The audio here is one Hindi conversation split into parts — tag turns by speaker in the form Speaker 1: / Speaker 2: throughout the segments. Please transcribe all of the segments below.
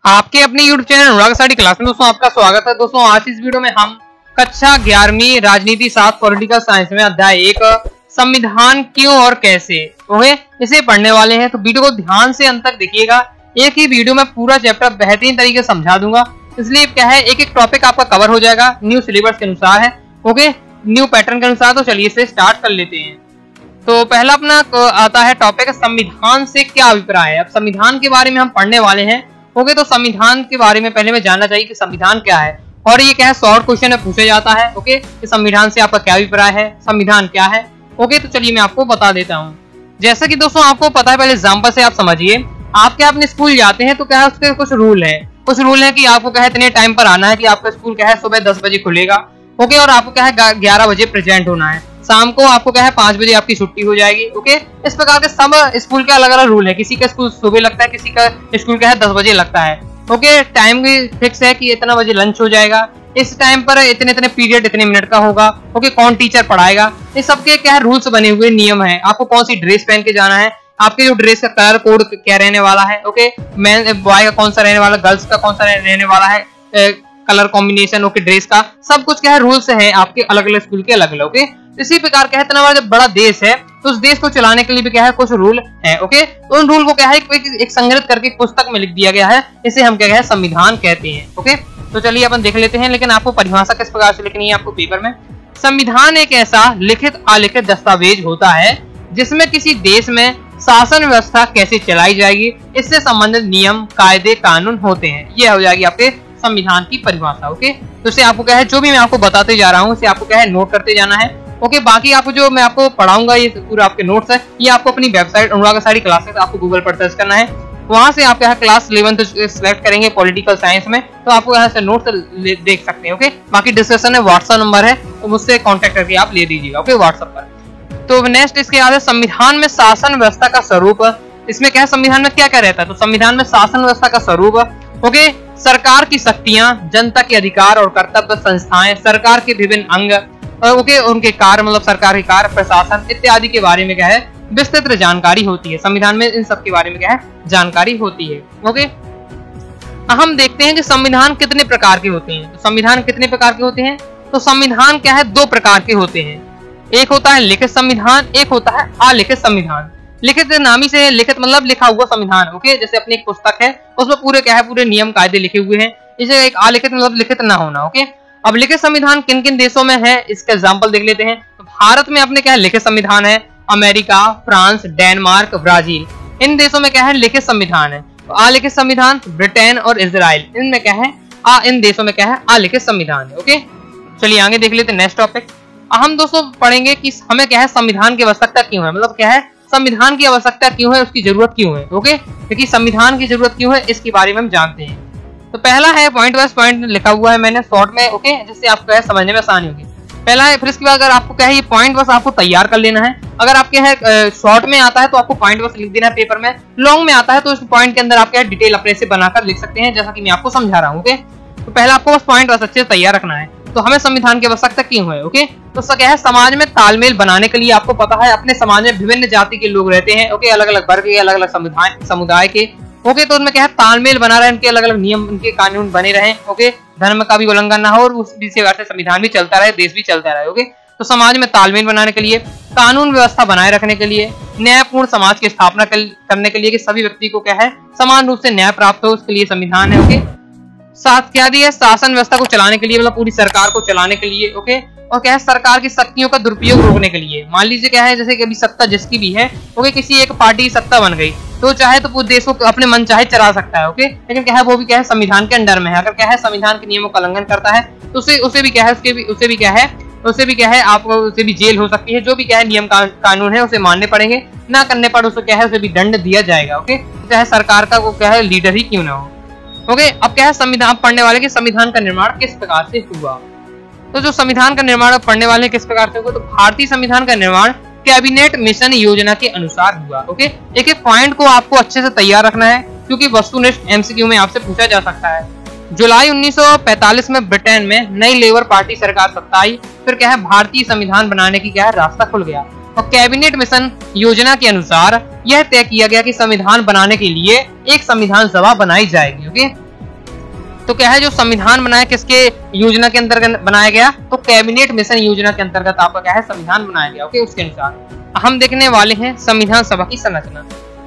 Speaker 1: आपके अपने YouTube चैनल अनुराग स्टडी क्लास में दोस्तों आपका स्वागत है। दोस्तों आज इस वीडियो में हम कक्षा 11वीं राजनीति शास्त्र पॉलिटिकल साइंस में अध्याय 1 संविधान क्यों और कैसे ओके इसे पढ़ने वाले हैं। तो वीडियो को ध्यान से अंत तक देखिएगा। एक ही वीडियो में पूरा चैप्टर बेहतरीन तरीके से समझा दूंगा, इसलिए क्या है एक एक टॉपिक आपका कवर हो जाएगा। न्यू सिलेबस के अनुसार है, ओके न्यू पैटर्न के अनुसार। तो चलिए इसे स्टार्ट कर लेते हैं। तो पहला अपना आता है टॉपिक संविधान से क्या अभिप्राय है। अब संविधान के बारे में हम पढ़ने वाले हैं। ओके तो संविधान के बारे में पहले में जानना चाहिए कि संविधान क्या है, और ये क्या है शॉर्ट क्वेश्चन में पूछा जाता है। ओके कि संविधान से आपका क्या अभिप्राय है, संविधान क्या है। ओके तो चलिए मैं आपको बता देता हूँ। जैसा कि दोस्तों आपको पता है, पहले एग्जाम्पल से आप समझिए। आप क्या अपने स्कूल जाते हैं तो क्या है उसके कुछ रूल है। कुछ रूल है कि आपको क्या है इतने टाइम पर आना है, कि आपका स्कूल क्या है सुबह 10 बजे खुलेगा। ओके और आपको क्या है 11 बजे प्रेजेंट होना है। शाम को आपको क्या है 5 बजे आपकी छुट्टी हो जाएगी। ओके इस प्रकार के सब स्कूल के अलग अलग रूल है। किसी का स्कूल सुबह लगता है, किसी का स्कूल क्या है 10 बजे लगता है। ओके टाइम भी फिक्स है कि इतना बजे लंच हो जाएगा, इस टाइम पर इतने इतने पीरियड इतने मिनट का होगा। ओके कौन टीचर पढ़ाएगा, ये सबके क्या है रूल्स बने हुए नियम है। आपको कौन सी ड्रेस पहन के जाना है, आपके जो ड्रेस का कलर कोड क्या रहने वाला है। ओके मैन बॉय का कौन सा रहने वाला, गर्ल्स का कौन सा रहने वाला है, कलर कॉम्बिनेशन ओके ड्रेस का सब कुछ क्या है रूल्स है आपके अलग अलग स्कूल के अलग अलग। ओके इसी प्रकार क्या है इतना जब बड़ा देश है तो उस देश को चलाने के लिए भी क्या है कुछ रूल है। ओके तो उन रूल को क्या है एक संग्रहित करके पुस्तक में लिख दिया गया है, इसे हम क्या है संविधान कहते हैं। ओके तो चलिए अपन देख लेते हैं, लेकिन आपको परिभाषा किस प्रकार से लिखनी है आपको पेपर में। संविधान एक ऐसा लिखित अलिखित दस्तावेज होता है जिसमें किसी देश में शासन व्यवस्था कैसे चलाई जाएगी इससे संबंधित नियम कायदे कानून होते हैं। ये हो जाएगी आपके संविधान की परिभाषा। ओके तो इसे आपको क्या है जो भी मैं आपको बताते जा रहा हूँ इसे आपको क्या है नोट करते जाना है। ओके बाकी आपको जो मैं आपको पढ़ाऊंगा ये पूरा आपके नोट्स है, ये आपको अपनी वेबसाइट अनुराग स्टडी क्लासेस आपको गूगल पर सर्च करना है। वहां से आप क्या है क्लास 11 सिलेक्ट करेंगे पॉलिटिकल साइंस में, तो आपको यहाँ से नोट्स देख सकते हैं। ओके बाकी डिस्क्रिप्शन में व्हाट्सएप नंबर है, तो मुझसे कॉन्टेक्ट करके आप ले लीजिएगा ओके व्हाट्सएप पर। तो नेक्स्ट इसके बाद है संविधान में शासन व्यवस्था का स्वरूप। इसमें क्या है संविधान में क्या क्या रहता है, तो संविधान में शासन व्यवस्था का स्वरूप ओके सरकार की शक्तियां, जनता के अधिकार और कर्तव्य, संस्थाएं, सरकार के विभिन्न अंग ओके उनके कार्य मतलब सरकार के कार्य, प्रशासन इत्यादि के बारे में क्या है विस्तृत जानकारी होती है। संविधान में इन सब के बारे में क्या है जानकारी होती है। ओके हम देखते हैं कि संविधान कितने प्रकार के होते हैं। तो संविधान कितने प्रकार के होते हैं, तो संविधान क्या है 2 प्रकार के होते हैं। एक होता है लिखित संविधान, एक होता है अलिखित संविधान। लिखित नामी से लिखित मतलब लिखा हुआ संविधान। ओके जैसे अपनी एक पुस्तक है उसमें पूरे क्या है पूरे नियम कायदे लिखे हुए हैं। इसे एक अलिखित मतलब लिखित ना होना। ओके अब लिखित संविधान किन किन देशों में है इसका एग्जांपल देख लेते हैं। तो भारत में अपने क्या है लिखित संविधान है, अमेरिका, फ्रांस, डेनमार्क, ब्राजील इन देशों में क्या है लिखित संविधान है। तो अलिखित संविधान ब्रिटेन और इजराइल इनमें क्या है इन देशों में क्या है अलिखित संविधान है। ओके चलिए आगे देख लेते हैं नेक्स्ट टॉपिक। हम दोस्तों पढ़ेंगे कि हमें क्या है संविधान की आवश्यकता क्यों है, मतलब क्या है संविधान की आवश्यकता क्यों है, उसकी जरूरत क्यों है। ओके क्योंकि संविधान की जरूरत क्यों है इसके बारे में हम जानते हैं। तो पहला है पॉइंट वाइज पॉइंट लिखा हुआ है मैंने शॉर्ट में। ओके जिससे आपको समझने में आसानी होगी। पहला है, फिर इसके बाद अगर आपको क्या है ये पॉइंट बस आपको तैयार कर लेना है। अगर आपके है शॉर्ट में आता है तो आपको पॉइंट बस लिख देना है पेपर में, लॉन्ग में आता है तो इस पॉइंट के अंदर आप क्या डिटेल अपने से बनाकर लिख सकते हैं, जैसा कि मैं आपको समझा रहा हूँ। ओके तो पहला आपको बस पॉइंट बस अच्छे से तैयार रखना है। तो हमें संविधान की आवश्यकता क्यों है। ओके तो क्या है समाज में तालमेल बनाने के लिए, आपको पता है अपने समाज में विभिन्न जाति के लोग रहते हैं। ओके अलग अलग वर्ग के, अलग अलग समुदाय के। ओके तो उनमें क्या है तालमेल बना रहे, उनके अलग अलग नियम उनके कानून बने रहे। ओके धर्म का भी उल्लंघन ना हो और उस से संविधान भी चलता रहे, देश भी चलता रहे। ओके तो समाज में तालमेल बनाने के लिए, कानून व्यवस्था बनाए रखने के लिए, न्यायपूर्ण समाज की स्थापना करने के लिए कि सभी व्यक्ति को क्या है समान रूप से न्याय प्राप्त हो, उसके लिए संविधान है। ओके साथ क्या दिया शासन व्यवस्था को चलाने के लिए, मतलब पूरी सरकार को चलाने के लिए। ओके और क्या है सरकार की शक्तियों का दुरुपयोग रोकने के लिए। मान लीजिए क्या है जैसे कि अभी सत्ता जिसकी भी है, ओके किसी एक पार्टी की सत्ता बन गई तो चाहे तो पूरे देश को अपने मन चाहे चला सकता है। ओके लेकिन क्या है वो भी क्या है संविधान के अंडर में है। अगर क्या है संविधान के नियमों का उल्लंघन करता है तो उसे भी क्या है आपको उसे भी जेल हो सकती है। जो भी क्या है नियम कानून है उसे मानने पड़ेंगे, ना करने पर उसे क्या है उसे भी दंड दिया जाएगा। ओके चाहे सरकार का वो क्या है लीडर ही क्यों ना हो। ओके अब क्या है संविधान पढ़ने वाले के संविधान का निर्माण किस प्रकार से हुआ। तो जो संविधान का निर्माण पढ़ने वाले किस प्रकार से हुआ, तो भारतीय संविधान का निर्माण कैबिनेट मिशन योजना के अनुसार हुआ। ओके एक एक पॉइंट को आपको अच्छे से तैयार रखना है, क्योंकि वस्तुनिष्ठ एमसीक्यू में आपसे पूछा जा सकता है। जुलाई 1945 में ब्रिटेन में नई लेबर पार्टी सरकार सत्ता आई, फिर क्या है भारतीय संविधान बनाने की क्या है रास्ता खुल गया। और कैबिनेट मिशन योजना के अनुसार यह तय किया गया कि संविधान बनाने के लिए एक संविधान सभा बनाई जाएगी। ओके तो क्या है जो संविधान बनाया किसके योजना के अंतर्गत बनाया गया, तो कैबिनेट मिशन योजना के अंतर्गत आपका क्या है संविधान बनाया गया। ओके, उसके अनुसार हम देखने वाले हैं संविधान सभा की संरचना।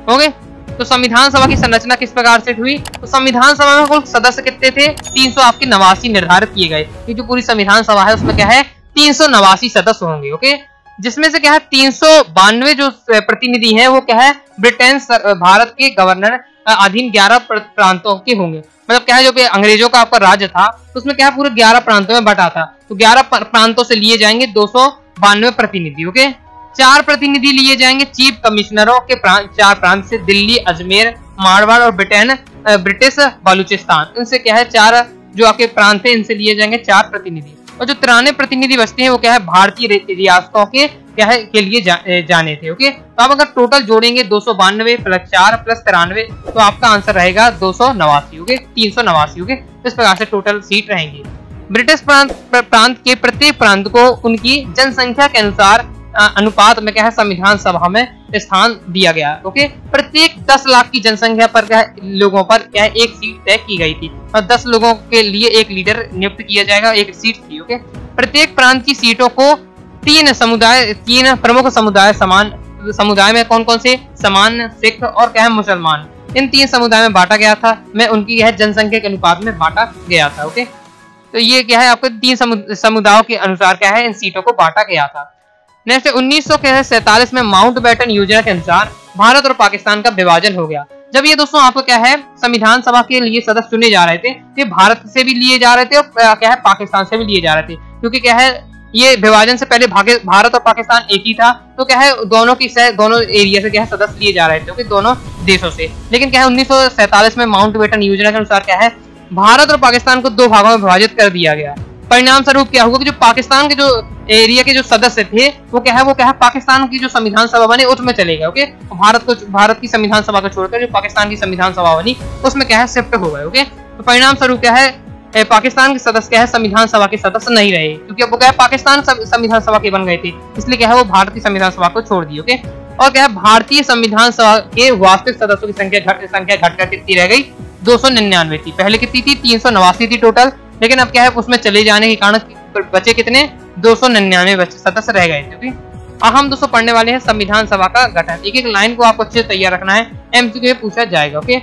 Speaker 1: ओके, तो संविधान सभा की संरचना किस प्रकार से हुई, तो संविधान सभा में कुल सदस्य कितने थे, 389 निर्धारित किए गए। ये जो पूरी संविधान सभा है उसमें क्या है 389 सदस्य होंगे। ओके, जिसमें से क्या है 392 जो प्रतिनिधि हैं वो क्या है ब्रिटेन भारत के गवर्नर अधीन 11 प्रांतों के होंगे। मतलब क्या है जो अंग्रेजों का आपका राज्य था तो उसमें क्या है पूरे 11 प्रांतों में बटा था, तो 11 प्रांतों से लिए जाएंगे 292 प्रतिनिधि। ओके, 4 प्रतिनिधि लिए जाएंगे चीफ कमिश्नरों के 4 प्रांत से, दिल्ली, अजमेर, मारवाड़ और ब्रिटिश बलूचिस्तान। इनसे क्या है 4 जो आपके प्रांत है इनसे लिए जाएंगे 4 प्रतिनिधि। और जो 93 प्रतिनिधि बचते हैं वो क्या है भारतीय रियासतों के क्या है के लिए जाने थे। ओके, तो आप अगर टोटल जोड़ेंगे 292 प्लस 4 प्लस 93 तो आपका आंसर रहेगा 289। ओके, 389। ओके, इस प्रकार से टोटल सीट रहेंगी। ब्रिटिश प्रांत के प्रत्येक प्रांत को उनकी जनसंख्या के अनुसार अनुपात में क्या है संविधान सभा में स्थान दिया गया। ओके, प्रत्येक 10 लाख की जनसंख्या पर क्या है लोगों पर क्या है एक सीट तय की गई थी और 10 लोगों के लिए एक लीडर नियुक्त किया जाएगा, एक सीट थी। ओके, प्रत्येक प्रांत की सीटों को 3 प्रमुख समुदाय में कौन कौन से, समान, सिख और क्या है मुसलमान, इन 3 समुदाय में बांटा गया था, में उनकी यह जनसंख्या के अनुपात में बांटा गया था। ओके, तो ये क्या है आपको 3 समुदायों के अनुसार क्या है इन सीटों को बांटा गया था। नेक्स्ट 1947 में माउंटबेटन योजना के अनुसार भारत और पाकिस्तान का विभाजन हो गया। जब ये दोस्तों आपको क्या है संविधान सभा के लिए सदस्य चुने जा रहे थे, ये भारत से भी लिए जा रहे थे और क्या है पाकिस्तान से भी लिए जा रहे थे, क्योंकि क्या है ये विभाजन से पहले भारत और पाकिस्तान एक ही था, तो क्या है दोनों एरिया से क्या है सदस्य लिए जा रहे थे, दोनों देशों से। लेकिन क्या है 1947 में माउंटबेटन योजना के अनुसार क्या है भारत और पाकिस्तान को 2 भागों में विभाजित कर दिया गया। परिणाम स्वरूप क्या हुआ कि जो पाकिस्तान के जो एरिया के जो सदस्य थे वो क्या है पाकिस्तान की जो संविधान सभा बनी उसमें चले गए। ओके, भारत की संविधान सभा को छोड़कर जो पाकिस्तान की संविधान सभा बनी उसमें क्या है शिफ्ट हो गए। ओके, तो परिणाम स्वरूप क्या है पाकिस्तान के सदस्य क्या है संविधान सभा के सदस्य नहीं रहे, क्योंकि अब वो क्या है पाकिस्तान संविधान सभा के बन गए थे, इसलिए क्या है वो भारतीय संविधान सभा को छोड़ दी। ओके, और क्या है भारतीय संविधान सभा के वास्तविक सदस्यों की संख्या घटकर कितनी रह गई, 299 थी। पहले कितनी थी 389 थी टोटल, लेकिन अब क्या है उसमें चले जाने के कारण बचे कितने 299 बच्चे सदस्य रह गए थे। अब हम दोस्तों पढ़ने वाले हैं संविधान सभा का गठन। एक एक लाइन को आपको अच्छे से तैयार रखना है, एमसीक्यू में पूछा जाएगा। ओके,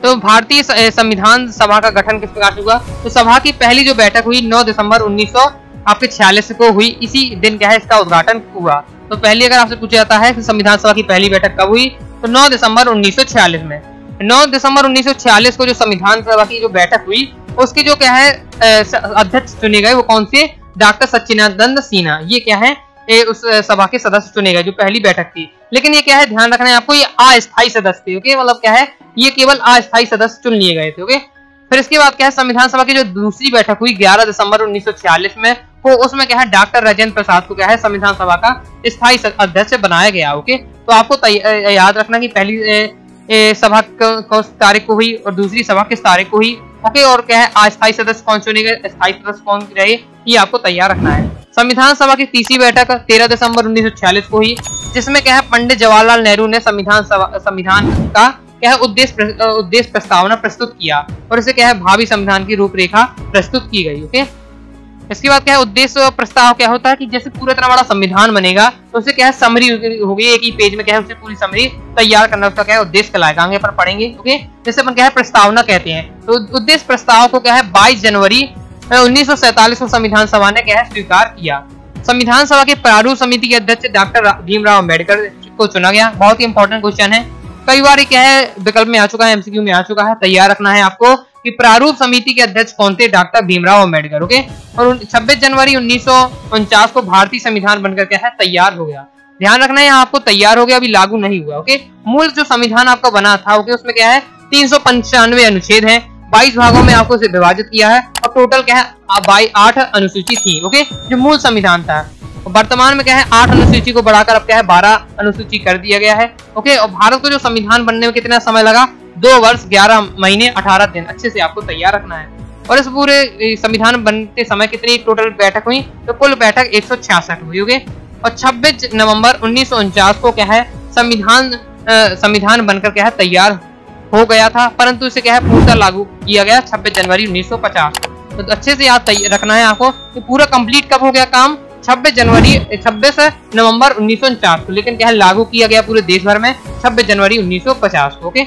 Speaker 1: तो भारतीय संविधान सभा का गठन किस प्रकार से हुआ, तो सभा की पहली जो बैठक हुई 9 दिसंबर 1946 को हुई। इसी दिन क्या है इसका उद्घाटन हुआ। तो पहले अगर आपसे पूछा जाता है कि संविधान सभा की पहली बैठक कब हुई, तो 9 दिसंबर 1946 में। 9 दिसंबर 1946 को जो संविधान सभा की जो बैठक हुई उसके जो क्या है अध्यक्ष चुने गए वो कौन से, डॉक्टर सच्चिदानंद सिन्हा। ये क्या है उस सभा के सदस्य चुने गए जो पहली बैठक थी। लेकिन ये क्या है ध्यान रखना है आपको, ये अस्थायी सदस्य थे। ओके, मतलब क्या है ये केवल अस्थायी सदस्य चुन लिए गए थे। ओके, फिर इसके बाद क्या है संविधान सभा की जो दूसरी बैठक हुई 11 दिसंबर 1946 में, वो उसमें क्या है डॉक्टर राजेंद्र प्रसाद को क्या है संविधान सभा का स्थायी अध्यक्ष बनाया गया। ओके, तो आपको याद रखना कि पहली सभा किस तारीख को हुई और दूसरी सभा किस तारीख को हुई। ओके, और क्या है अस्थायी सदस्य कौन चुने गए, स्थायी सदस्य कौन रहे, ये आपको तैयार रखना है। संविधान सभा की तीसरी बैठक 13 दिसंबर 1946 को हुई, जिसमें क्या है पंडित जवाहरलाल नेहरू ने संविधान का क्या है उद्देश्य प्रस्तावना प्रस्तुत किया और इसे क्या है भावी संविधान की रूपरेखा प्रस्तुत की गई। ओके, इसके बाद क्या है उद्देश्य प्रस्ताव क्या होता है कि जैसे पूरा इतना बड़ा संविधान बनेगा तो उसे क्या है समरी होगी, एक ही पेज में क्या है उसे पूरी समरी तैयार करना उसका क्या है उद्देश्य कहलाएगा, आगे पर पढ़ेंगे। ओके, जैसे अपन क्या है प्रस्तावना कहते हैं, तो उद्देश्य प्रस्ताव को क्या है 22 जनवरी 1947 को संविधान सभा ने क्या है स्वीकार किया। संविधान सभा के प्रारूप समिति के अध्यक्ष डॉक्टर भीमराव अम्बेडकर को चुना गया। बहुत ही इंपॉर्टेंट क्वेश्चन है, कई बार ये क्या है विकल्प में आ चुका है, एमसीक्यू में आ चुका है। तैयार रखना है आपको कि प्रारूप समिति के अध्यक्ष कौन थे, डॉक्टर भीमराव अम्बेडकर। ओके, और 26 जनवरी 1949 को भारतीय संविधान बनकर क्या है तैयार हो गया। ध्यान रखना है यहाँ आपको तैयार हो गया, अभी लागू नहीं हुआ। ओके, मूल जो संविधान आपका बना था ओके उसमें क्या है 395 अनुच्छेद है, 22 भागों में आपको इसे विभाजित किया है और टोटल क्या है 8 अनुसूची थी। ओके, जो मूल संविधान था वर्तमान में क्या है 8 अनुसूची को बढ़ाकर अब क्या है 12 अनुसूची कर दिया गया है। ओके, और भारत को जो संविधान बनने में कितना समय लगा, 2 वर्ष 11 महीने 18 दिन। अच्छे से आपको तैयार रखना है। और इस पूरे संविधान बनते समय कितनी टोटल बैठक हुई, तो कुल बैठक 166 हुई। ओके, और 26 नवंबर 1949 को क्या है संविधान बनकर क्या है तैयार हो गया था, परंतु इसे क्या है पूर्णतः लागू किया गया 26 जनवरी 1950। तो अच्छे से याद रखना है आपको कि पूरा कंप्लीट कब हो गया काम, 26 नवंबर 1949 को, लेकिन क्या है लागू किया गया पूरे देश भर में 26 जनवरी 1950 को। ओके,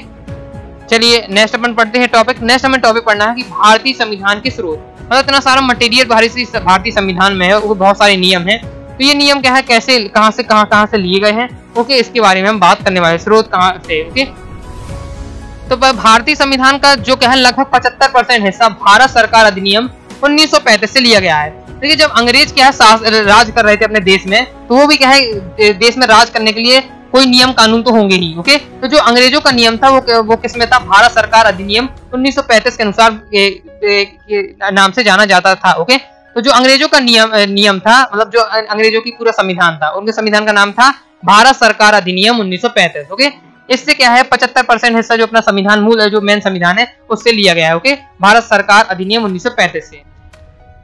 Speaker 1: चलिए नेक्स्ट अपन पढ़ते हैं टॉपिक। नेक्स्ट हमें टॉपिक पढ़ना है कि भारतीय संविधान के स्रोत। मतलब इतना सारा मटेरियल भारतीय संविधान में है, वो बहुत सारे नियम है। तो ये नियम क्या है, कैसे कहां से लिए गए हैं, ओके, इसके बारे में हम बात करने वाले, स्रोत कहां से। ओके, तो भारतीय संविधान का जो क्या है लगभग 75% हिस्सा भारत सरकार अधिनियम 1935 से लिया गया है। देखिए जब अंग्रेज क्या है राज कर रहे थे अपने देश में, तो वो भी क्या है देश में राज करने के लिए कोई नियम कानून तो होंगे ही। ओके, तो जो अंग्रेजों का नियम था वो किसमें था, भारत सरकार अधिनियम 1935 के अनुसार नाम से जाना जाता था। ओके, तो जो अंग्रेजों का नियम था, मतलब जो अंग्रेजों की पूरा संविधान था, उनके संविधान का नाम था भारत सरकार अधिनियम 1935। ओके, इससे क्या है 75% हिस्सा जो अपना संविधान मूल है, जो मेन संविधान है, उससे लिया गया है। ओके, भारत सरकार अधिनियम 1935 से।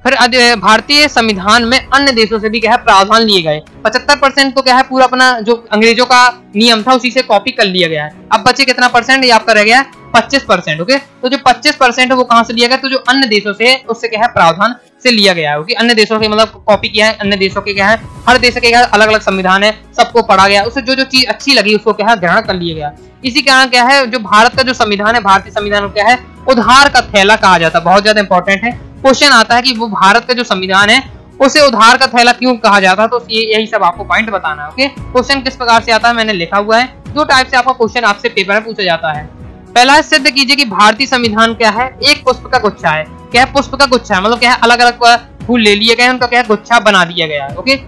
Speaker 1: फिर भारतीय संविधान में अन्य देशों से भी क्या है प्रावधान लिए गए। 75% तो क्या है पूरा अपना जो अंग्रेजों का नियम था उसी से कॉपी कर लिया गया है। अब बचे कितना परसेंट, ये आपका रह गया 25%। ओके, तो जो 25% है वो कहां से लिया गया, तो जो अन्य देशों से उससे क्या है प्रावधान से लिया गया है। ओके, अन्य देशों से मतलब कॉपी किया है, अन्य देशों के क्या है, हर देश के क्या है अलग अलग संविधान है, सबको पढ़ा गया, उससे जो चीज अच्छी लगी उसको क्या है ग्रहण कर लिया गया। इसी कारण क्या है जो भारत का जो संविधान है, भारतीय संविधान क्या है उधार का थैला कहा जाता है। बहुत ज्यादा इंपॉर्टेंट है, क्वेश्चन आता है कि वो भारत का जो संविधान है उसे उधार का थैला क्यों कहा जाता है, तो यही सब आपको पॉइंट बताना है। ओके, क्वेश्चन किस प्रकार से आता है मैंने लिखा हुआ है, दो टाइप से आपका क्वेश्चन आपसे पेपर में पूछा जाता है। पहला है सिद्ध कीजिए कि भारतीय संविधान क्या है एक पुष्प का गुच्छा है। क्या है पुष्प का गुच्छा है, मतलब क्या है अलग अलग फूल ले लिए गए, उनका क्या है गुच्छा बना दिया गया है। ओके,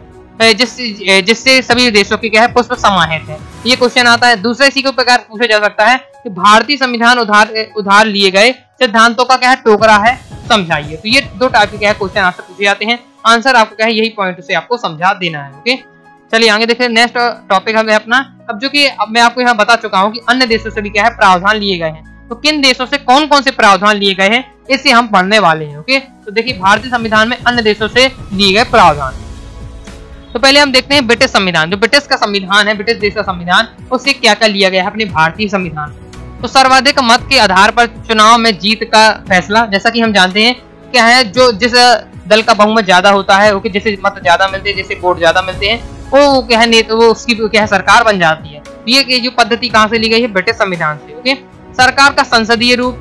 Speaker 1: जिससे सभी देशों के क्या है पुष्प समाहित है, ये क्वेश्चन आता है। दूसरा इसी के प्रकार पूछा जा सकता है कि भारतीय संविधान उधार लिए गए सिद्धांतों का क्या है टोकरा है, समझाइए। तो ये दो टाइप के क्या है क्वेश्चन आपसे पूछे जाते हैं, आंसर आपको क्या है यही पॉइंट से आपको समझा देना है। ओके, चलिए आगे देखिए नेक्स्ट टॉपिक है अपना। अब जो कि अब मैं आपको यहाँ बता चुका हूँ कि अन्य देशों से भी क्या है प्रावधान लिए गए हैं, तो किन देशों से कौन कौन से प्रावधान लिए गए हैं इसे हम पढ़ने वाले हैं। ओके, तो देखिए भारतीय संविधान में अन्य देशों से लिए गए प्रावधान। तो पहले हम देखते हैं ब्रिटिश संविधान। जो ब्रिटिश का संविधान है, ब्रिटिश देश का संविधान, उससे क्या क्या लिया गया है अपने भारतीय संविधान। तो सर्वाधिक मत के आधार पर चुनाव में जीत का फैसला, जैसा कि हम जानते हैं क्या है जो जिस दल का बहुमत ज्यादा होता है, ओके, जिसे मत ज्यादा मिलते हैं, जिसे वोट ज्यादा मिलते हैं, वो क्या है वो उसकी क्या है सरकार बन जाती है। ये जो पद्धति कहाँ से ली गई है, ब्रिटिश संविधान से। ओके, सरकार का संसदीय रूप,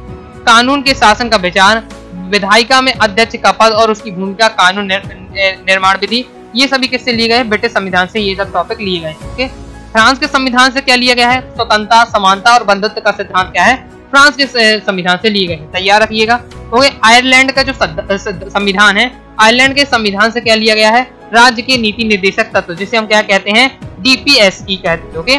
Speaker 1: कानून के शासन का विचार, विधायिका में अध्यक्ष का पद और उसकी भूमिका, कानून निर्माण विधि, ये सभी किससे लिए गए, ब्रिटिश संविधान से ये सब टॉपिक लिए गए। ओके, फ्रांस के संविधान से क्या लिया गया है, स्वतंत्रता, समानता और बंधुत्व का सिद्धांत क्या है फ्रांस के संविधान से लिए गए हैं, तैयार रखिएगा। ओके, आयरलैंड का जो संविधान है, आयरलैंड के संविधान से क्या लिया गया है, राज्य के नीति निर्देशक तत्व, जिसे हम क्या कहते हैं DPSE कहते हैं। ओके,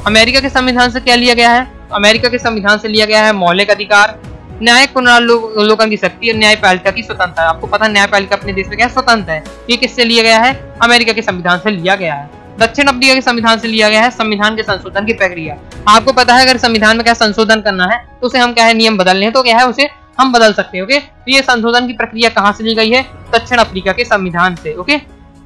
Speaker 1: अमेरिका के संविधान से क्या लिया गया है, अमेरिका के संविधान से लिया गया है मौलिक अधिकार, न्यायिक पुनरावलोकन की शक्ति और न्यायपालिका की स्वतंत्रता। आपको पता है न्यायपालिका अपने देश में क्या स्वतंत्र है, ये किससे लिया गया है, अमेरिका के संविधान से लिया गया है। दक्षिण अफ्रीका के संविधान से लिया गया है संविधान के संशोधन की प्रक्रिया। आपको पता है अगर संविधान में क्या संशोधन करना है तो उसे हम क्या है नियम बदलने हैं तो क्या है उसे हम बदल सकते हैं। ओके, तो ये संशोधन की प्रक्रिया कहाँ से ली गई है, दक्षिण अफ्रीका के संविधान से। ओके,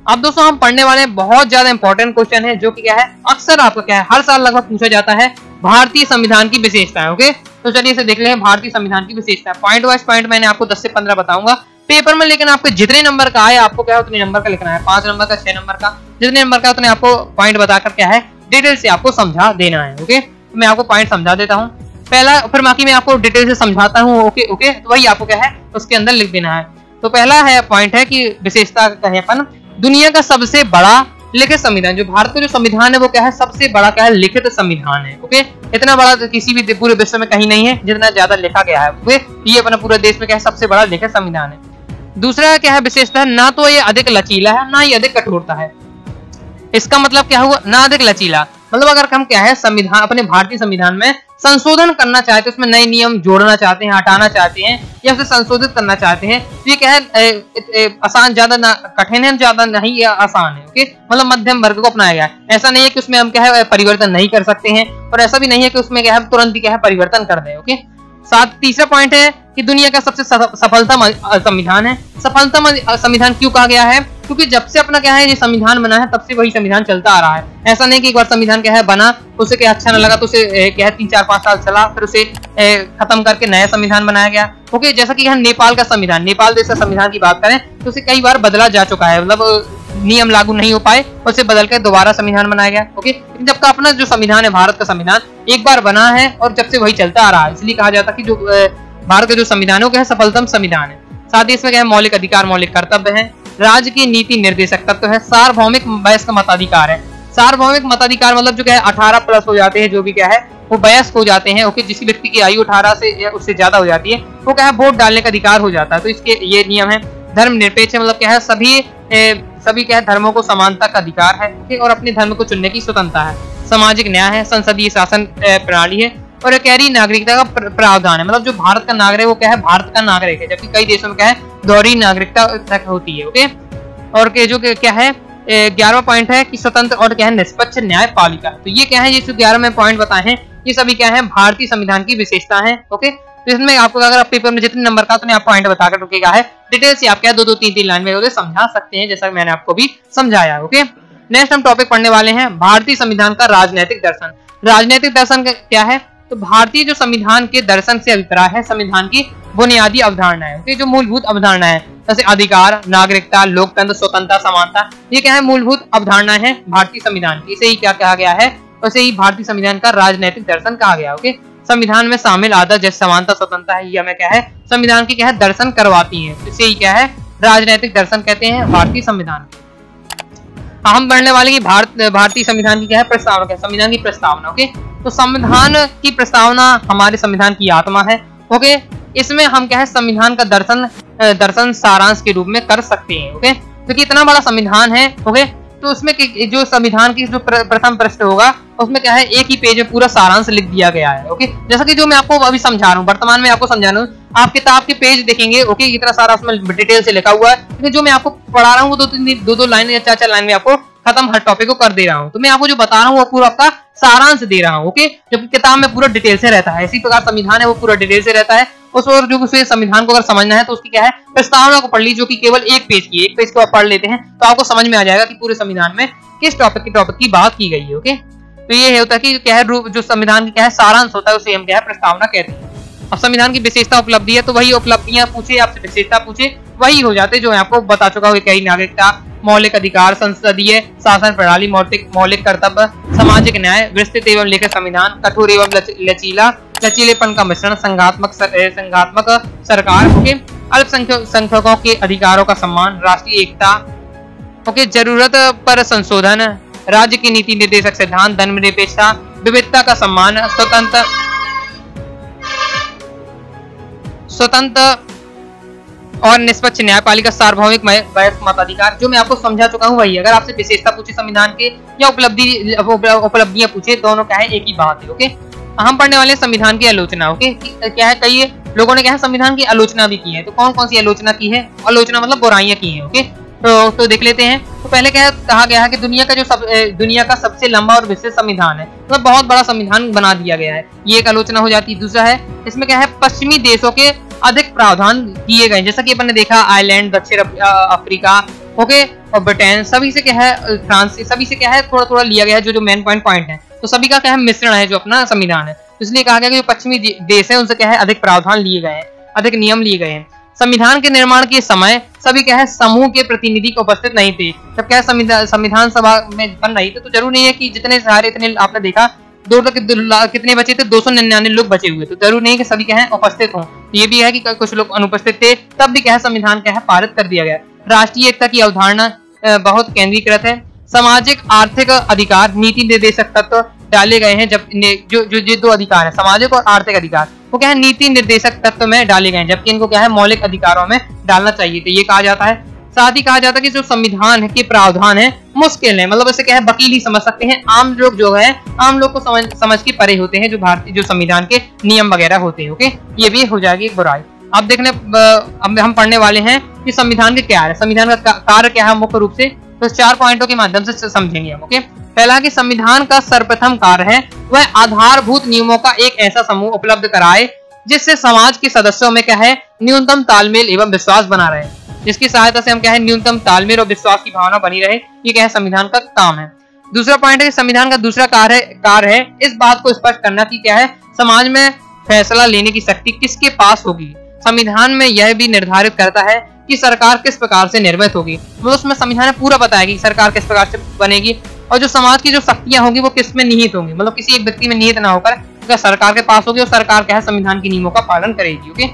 Speaker 1: अब दोस्तों हम पढ़ने वाले हैं बहुत ज्यादा इंपॉर्टेंट क्वेश्चन है जो कि क्या है अक्सर आपका क्या है हर साल लगभग पूछा जाता है, भारतीय संविधान की विशेषताएं। ओके, तो चलिए इसे देख लें, भारतीय संविधान की विशेषताएं। पॉइंट वाइज पॉइंट मैंने आपको 10 से 15 बताऊंगा पेपर में, लेकिन आपके जितने नंबर का आए आपको क्या है उतने नंबर का लिखना है, 5 नंबर का, 6 नंबर का, जितने नंबर का उतने आपको पॉइंट बताकर क्या है डिटेल से आपको समझा देना है। ओके, तो मैं आपको पॉइंट समझा देता हूँ पहला, फिर बाकी मैं आपको डिटेल से समझाता हूँ। ओके ओके, तो वही आपको क्या है उसके अंदर लिख देना है। तो पहला है पॉइंट है कि विशेषता का है अपन, दुनिया का सबसे बड़ा लिखित संविधान। जो भारत का जो संविधान है वो क्या है सबसे बड़ा क्या है लिखित संविधान है। ओके, इतना बड़ा तो किसी भी पूरे विश्व में कहीं नहीं है जितना ज्यादा लिखा गया है। ओके, ये अपना पूरे देश में क्या है सबसे बड़ा लिखित संविधान है। दूसरा क्या है विशेषता है, ना तो ये अधिक लचीला है ना ही अधिक कठोरता है। इसका मतलब क्या हुआ, ना अधिक लचीला, मतलब अगर हम क्या है संविधान अपने भारतीय संविधान में संशोधन करना चाहते हैं, उसमें नए नियम जोड़ना चाहते हैं, हटाना चाहते हैं या उसे संशोधित करना चाहते हैं, तो ये क्या है आसान, ज्यादा ना कठिन है, ज्यादा नहीं या आसान है। ओके, मतलब मध्यम वर्ग को अपनाया गया है। ऐसा नहीं है कि उसमें हम क्या है परिवर्तन नहीं कर सकते हैं और ऐसा भी नहीं है कि उसमें क्या है तुरंत ही क्या है परिवर्तन कर दें। ओके, साथ तीसरा पॉइंट है कि दुनिया का सबसे सफलतम संविधान है। सफलतम संविधान क्यों कहा गया है, क्योंकि जब से अपना क्या है ये संविधान बना है तब से वही संविधान चलता आ रहा है। ऐसा नहीं कि एक बार संविधान क्या है बना, उसे क्या अच्छा न लगा तो उसे क्या है 3-4-5 साल चला, फिर उसे खत्म करके नया संविधान बनाया गया। ओके, जैसा कि नेपाल का संविधान, नेपाल देश का संविधान की बात करें तो उसे कई बार बदला जा चुका है, मतलब नियम लागू नहीं हो पाए, उसे बदल कर दोबारा संविधान बनाया गया। ओके, लेकिन जब का अपना जो संविधान है भारत का संविधान एक बार बना है और जब से वही चलता आ रहा है, इसलिए कहा जाता है कि जो भारत का जो संविधान है वो क्या है सफलतम संविधान है। साथ ही इसमें क्या है मौलिक अधिकार, मौलिक कर्तव्य है, राज्य की नीति निर्देशक तत्व है, सार्वभौमिक वयस्क मताधिकार है। सार्वभौमिक मताधिकार मतलब जो क्या है 18+ हो जाते हैं, जो भी क्या है वो वयस्क हो जाते हैं। ओके, जिस व्यक्ति की आयु 18 से उससे ज्यादा हो जाती है वो क्या है वोट डालने का अधिकार हो जाता है। तो इसके ये नियम है। धर्मनिरपेक्ष मतलब क्या है सभी क्या है धर्मों को समानता का अधिकार है और अपने धर्म को चुनने की स्वतंत्रता है। सामाजिक न्याय है, संसदीय शासन प्रणाली है और गहरी नागरिकता का प्रावधान है। मतलब जो भारत का नागरिक है वो क्या है भारत का नागरिक है, जबकि कई देशों में क्या है दोहरी नागरिकता तक होती है। ओके, और जो क्या है 11वां पॉइंट है कि स्वतंत्र और क्या है निष्पक्ष न्यायपालिका। तो ये क्या है ये जो 11वें पॉइंट बताए हैं ये सभी क्या है भारतीय संविधान की विशेषता है। ओके, तो इसमें आपको अगर आप पेपर में जितने नंबर का तो आप पॉइंट बताकर रुकेगा है, डिटेल से आप क्या 2-2, 3-3 लाइन में समझा सकते हैं, जैसा मैंने आपको भी समझाया। ओके, नेक्स्ट हम टॉपिक पढ़ने वाले हैं भारतीय संविधान का राजनीतिक दर्शन। राजनीतिक दर्शन क्या है? तो भारतीय जो संविधान के दर्शन से अभिप्राय है संविधान की बुनियादी अवधारणा है। तो जो मूलभूत अवधारणा है जैसे अधिकार, नागरिकता, लोकतंत्र, स्वतंत्रता, समानता, ये क्या है मूलभूत अवधारणा है भारतीय संविधान की। इसे ही क्या कहा गया है? उसे ही भारतीय संविधान का राजनीतिक दर्शन कहा गया। ओके, संविधान में शामिल आदत जैसे समानता, स्वतंत्रता है, ये हमें क्या है संविधान की क्या है दर्शन करवाती है। इसे ही क्या है राजनीतिक दर्शन कहते हैं भारतीय संविधान। हम पढ़ने वाले की भारतीय संविधान की क्या है प्रस्तावना है, संविधान की प्रस्तावना। ओके, तो संविधान की प्रस्तावना हमारे संविधान की आत्मा है। ओके, इसमें हम क्या है संविधान का दर्शन सारांश के रूप में कर सकते हैं। ओके, क्योंकि इतना बड़ा संविधान है। ओके, तो उसमें जो संविधान की जो प्रथम पृष्ठ होगा उसमें क्या है एक ही पेज में पूरा सारांश लिख दिया गया है। ओके, जैसा कि जो मैं आपको अभी समझा रहा हूँ, वर्तमान में आपको समझा रहा हूँ, आप किताब के पेज देखेंगे। ओके, इतना सारा उसमें डिटेल से लिखा हुआ है, लेकिन जो मैं आपको पढ़ा रहा हूँ वो 2-2 लाइन या 4-4 लाइन में आपको खत्म हर टॉपिक को कर दे रहा हूँ। तो मैं आपको जो बता रहा हूँ वो पूरा आपका सारांश दे रहा हूँ। ओके, जबकि किताब में पूरा डिटेल से रहता है, इसी प्रकार संविधान है वो पूरा डिटेल से रहता है। उस और जो उसे संविधान को अगर समझना है तो उसकी क्या है प्रस्तावना को पढ़ लीजिए, जो कि केवल एक पेज को आप पढ़ लेते हैं तो आपको समझ में आ जाएगा कि पूरे संविधान में किस टॉपिक की बात की गई है। ओके, तो ये होता है कि क्या है जो संविधान की क्या है सारांश होता है उसे हम क्या है प्रस्तावना कहते हैं। अब संविधान की विशेषता उपलब्धि है तो वही उपलब्धियां पूछे आपसे, विशेषता पूछे वही हो जाते जो मैं आपको बता चुका हूँ। कई नागरिकता, मौलिक अधिकार, संसदीय शासन प्रणाली, मौलिक कर्तव्य, सामाजिक न्याय, विस्तृत एवं लेखक संविधान, कठोर एवं लचीलेपन का मिश्रण, संघात्मक सरकार। ओके, अल्पसंख्यकों के अधिकारों का सम्मान, राष्ट्रीय एकता। ओके, जरूरत पर संशोधन, राज्य की नीति निर्देशक सिद्धांत, धर्मनिरपेक्षता, विविधता का सम्मान, स्वतंत्र और निष्पक्ष न्यायपालिका, सार्वभौमिक वयस्क मताधिकार। जो मैं आपको समझा चुका हूँ वही। अगर आपसे विशेषता पूछे संविधान के या उपलब्धियां पूछे, दोनों क्या है एक ही बात है। ओके, हम पढ़ने वाले संविधान की आलोचना। ओके, क्या है कई लोगों ने क्या है संविधान की आलोचना भी की है। तो कौन कौन सी आलोचना की है? आलोचना मतलब बुराइयां की है। ओके, तो देख लेते हैं। तो पहले क्या कहा गया है कि दुनिया का सबसे लंबा और विस्तृत संविधान है, मतलब बहुत बड़ा संविधान बना दिया गया है, ये एक आलोचना हो जाती है। दूसरा है इसमें क्या है पश्चिमी देशों के अधिक प्रावधान दिए गए, जैसा कि अपन ने देखा आयरलैंड, दक्षिण अफ्रीका, ओके, और ब्रिटेन, सभी से क्या है फ्रांस, सभी से क्या है थोड़ा थोड़ा लिया गया है जो मेन पॉइंट है। तो सभी का क्या है मिश्रण है जो अपना संविधान है। तो इसलिए कहा गया कि जो पश्चिमी देश है उनसे क्या है अधिक प्रावधान लिए गए हैं, अधिक नियम लिए गए हैं। संविधान के निर्माण के समय सभी क्या है समूह के प्रतिनिधि उपस्थित नहीं थे। जब क्या है संविधान सभा में बन रही थी तो जरूरी नहीं है कि जितने सारे इतने आपने देखा कितने बचे थे 299 लोग बचे हुए, तो जरूरी नहीं कि सभी क्या है उपस्थित हों। ये भी है कि कुछ लोग अनुपस्थित थे, तब भी क्या है संविधान क्या है पारित कर दिया गया। राष्ट्रीय एकता की अवधारणा बहुत केंद्रीकृत है। सामाजिक आर्थिक अधिकार, नीति निर्देशक तत्व डाले गए हैं। जब जो दो अधिकार है सामाजिक और आर्थिक अधिकार वो क्या है नीति निर्देशक तत्व में डाले गए हैं, जबकि इनको क्या है मौलिक अधिकारों में डालना चाहिए। तो ये कहा जाता है। साथ ही कहा जाता है कि जो संविधान के प्रावधान है मुश्किल है, मतलब इसे क्या है वकील ही समझ सकते हैं। आम लोग जो है आम लोग को समझ के परे होते हैं जो भारतीय जो संविधान के नियम वगैरह होते हैं। ओके, ये भी हो जाएगी एक बुराई। अब देखने अब हम पढ़ने वाले हैं कि संविधान के क्या है, संविधान का कार्य क्या है मुख्य रूप से। तो 4 पॉइंटों के माध्यम से समझेंगे हम। ओके, पहला कि संविधान का सर्वप्रथम कार्य है वह आधारभूत नियमों का एक ऐसा समूह उपलब्ध कराए जिससे समाज के सदस्यों में क्या है न्यूनतम तालमेल एवं विश्वास बना रहे। जिसकी सहायता से हम क्या है न्यूनतम तालमेल और विश्वास की भावना बनी रहे, ये क्या है संविधान का काम है। दूसरा पॉइंट है संविधान का दूसरा कार्य है इस बात को स्पष्ट करना कि क्या है समाज में फैसला लेने की शक्ति किसके पास होगी। संविधान में यह भी निर्धारित करता है कि सरकार किस प्रकार से निर्मित होगी, मतलब उसमें संविधान में पूरा बताया कि सरकार किस प्रकार से बनेगी और जो समाज की जो शक्तियां होंगी वो किस में निहित होंगी, मतलब किसी एक व्यक्ति में निहित ना होकर सरकार के पास होगी और सरकार क्या है संविधान के नियमों का पालन करेगी। ओके,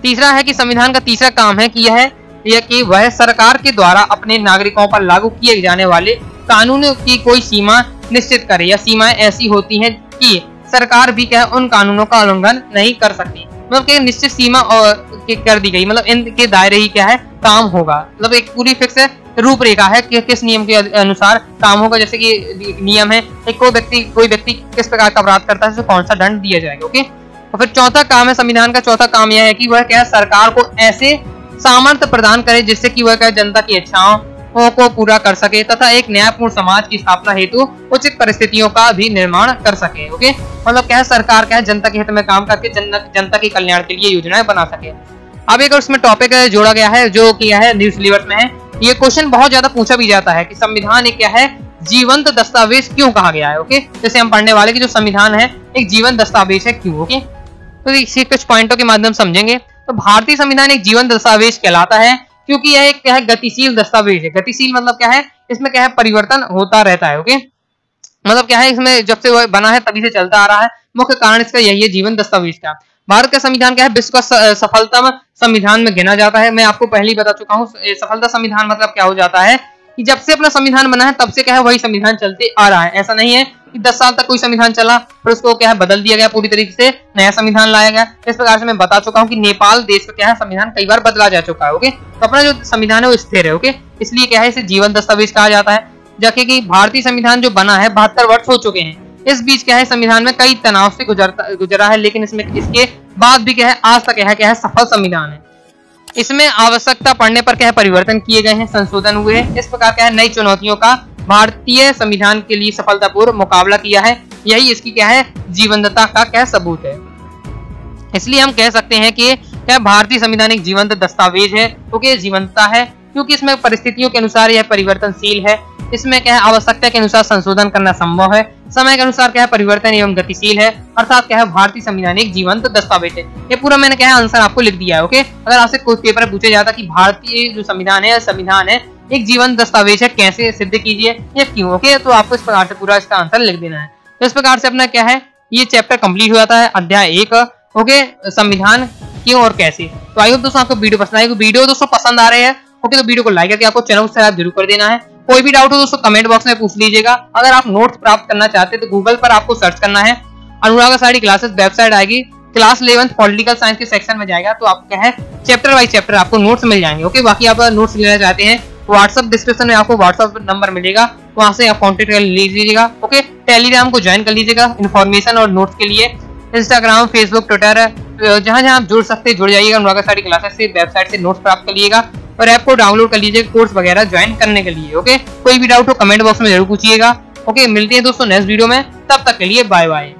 Speaker 1: तीसरा है कि संविधान का तीसरा काम है कि यह कि वह सरकार के द्वारा अपने नागरिकों पर लागू किए जाने वाले कानूनों की कोई सीमा निश्चित करे या सीमाएं ऐसी होती हैं कि सरकार भी क्या है उन कानूनों का उल्लंघन नहीं कर सकती, मतलब कि निश्चित सीमा और कर दी गई, मतलब इनके दायरे ही क्या है काम होगा, मतलब एक पूरी फिक्स रूपरेखा है कि किस नियम के अनुसार काम होगा। जैसे कि नियम है कि कोई व्यक्ति किस प्रकार का अपराध करता है तो कौन सा दंड दिया जाएगा। ओके, और फिर चौथा काम है संविधान का चौथा काम यह है कि वह क्या है सरकार को ऐसे सामर्थ्य प्रदान करे जिससे कि वह क्या जनता की इच्छाओं को पूरा कर सके तथा एक न्यायपूर्ण समाज की स्थापना हेतु उचित परिस्थितियों का भी निर्माण कर सके। ओके, मतलब क्या है सरकार क्या है जनता के हित में काम करके जनता के कल्याण के लिए योजनाएं बना सके। अब एक उसमें टॉपिक जोड़ा गया है जो किया है न्यू सिलेबस में है, ये क्वेश्चन बहुत ज्यादा पूछा भी जाता है कि संविधान एक क्या है जीवंत दस्तावेज क्यों कहा गया है। ओके, जैसे हम पढ़ने वाले कि जो संविधान है एक जीवंत दस्तावेज है क्यों। ओके, तो इसी कुछ पॉइंटों के माध्यम समझेंगे। तो भारतीय संविधान एक जीवंत दस्तावेज कहलाता है क्योंकि यह एक क्या है गतिशील दस्तावेज है। गतिशील मतलब क्या है इसमें क्या है परिवर्तन होता रहता है। ओके, मतलब क्या है इसमें जब से वह बना है तभी से चलता आ रहा है, मुख्य कारण इसका यही है जीवन दस्तावेज का। भारत का संविधान क्या है विश्व का सफलतम संविधान में गिना जाता है। मैं आपको पहले ही बता चुका हूँ सफलता संविधान मतलब क्या हो जाता है कि जब से अपना संविधान बना है तब से क्या है वही संविधान चलते आ रहा है। ऐसा नहीं है कि 10 साल तक कोई संविधान चला फिर उसको क्या है बदल दिया गया, पूरी तरीके से नया संविधान लाया गया। इस प्रकार से मैं बता चुका हूँ कि नेपाल देश का क्या है संविधान कई बार बदला जा चुका है। ओके, तो अपना जो संविधान है वो स्थिर है। ओके, इसलिए क्या है इसे जीवन दस्तावेज कहा जाता है। जबकि कि भारतीय संविधान जो बना है 72 वर्ष हो चुके हैं। इस बीच क्या है संविधान में कई तनाव से गुजरा है, लेकिन इसमें इसके बाद भी क्या है आज तक क्या है सफल संविधान है। इसमें आवश्यकता पड़ने पर क्या है परिवर्तन किए गए हैं, संशोधन हुए हैं। इस प्रकार क्या है नई चुनौतियों का भारतीय संविधान के लिए सफलतापूर्वक मुकाबला किया है। यही इसकी क्या है जीवंतता का क्या सबूत है। इसलिए हम कह सकते हैं कि क्या भारतीय संविधान एक जीवंत दस्तावेज है क्योंकि जीवंतता है क्योंकि इसमें परिस्थितियों के अनुसार यह परिवर्तनशील है। इसमें क्या है आवश्यकता के अनुसार संशोधन करना संभव है, समय के अनुसार क्या है परिवर्तन एवं गतिशील है, अर्थात क्या है भारतीय संविधान एक जीवंत दस्तावेज है। ये पूरा मैंने क्या है आंसर आपको लिख दिया है। ओके, अगर आपसे कोई पेपर पूछे जाता कि भारतीय जो संविधान है एक जीवंत दस्तावेज है कैसे सिद्ध कीजिए या क्यों। ओके, तो आपको इस प्रकार से पूरा इसका आंसर लिख देना है। तो इस प्रकार से अपना क्या है ये चैप्टर कंप्लीट हो जाता है अध्याय 1। ओके, संविधान क्यों और कैसे। तो आई होप दोस्तों आपको वीडियो पसंद आएगी। वीडियो दोस्तों पसंद आ रहे हैं ओके तो वीडियो को लाइक करके आपको चैनल को सब्सक्राइब जरूर कर देना है। कोई भी डाउट हो दोस्तों कमेंट बॉक्स में पूछ लीजिएगा। अगर आप नोट्स प्राप्त करना चाहते हैं तो गूगल पर आपको सर्च करना है, अनुराग साड़ी क्लासेस वेबसाइट आएगी, क्लास 11th पॉलिटिकल साइंस के सेक्शन में जाएगा तो आपको क्या है चैप्टर बाय चैप्टर आपको नोट्स मिल जाएंगे। ओके, बाकी आप नोट्स लेना चाहते हैं व्हाट्सएप डिस्क्रिप्शन में आपको व्हाट्सएप नंबर मिलेगा, वहां से आप कॉन्टेक्ट कर लीजिएगा। ओके, टेलीग्राम को ज्वाइन कर लीजिएगा इन्फॉर्मेशन और नोट्स के लिए। इंस्टाग्राम, फेसबुक, ट्विटर जहां जहां आप जुड़ सकते हैं जुड़ जाइएगा। अनुराग साड़ी क्लासेस से वेबसाइट से नोट्स प्राप्त कर लीजिएगा और ऐप को डाउनलोड कर लीजिएगा कोर्स वगैरह ज्वाइन करने के लिए। ओके, कोई भी डाउट हो कमेंट बॉक्स में जरूर पूछिएगा। ओके, मिलते हैं दोस्तों नेक्स्ट वीडियो में, तब तक के लिए बाय बाय।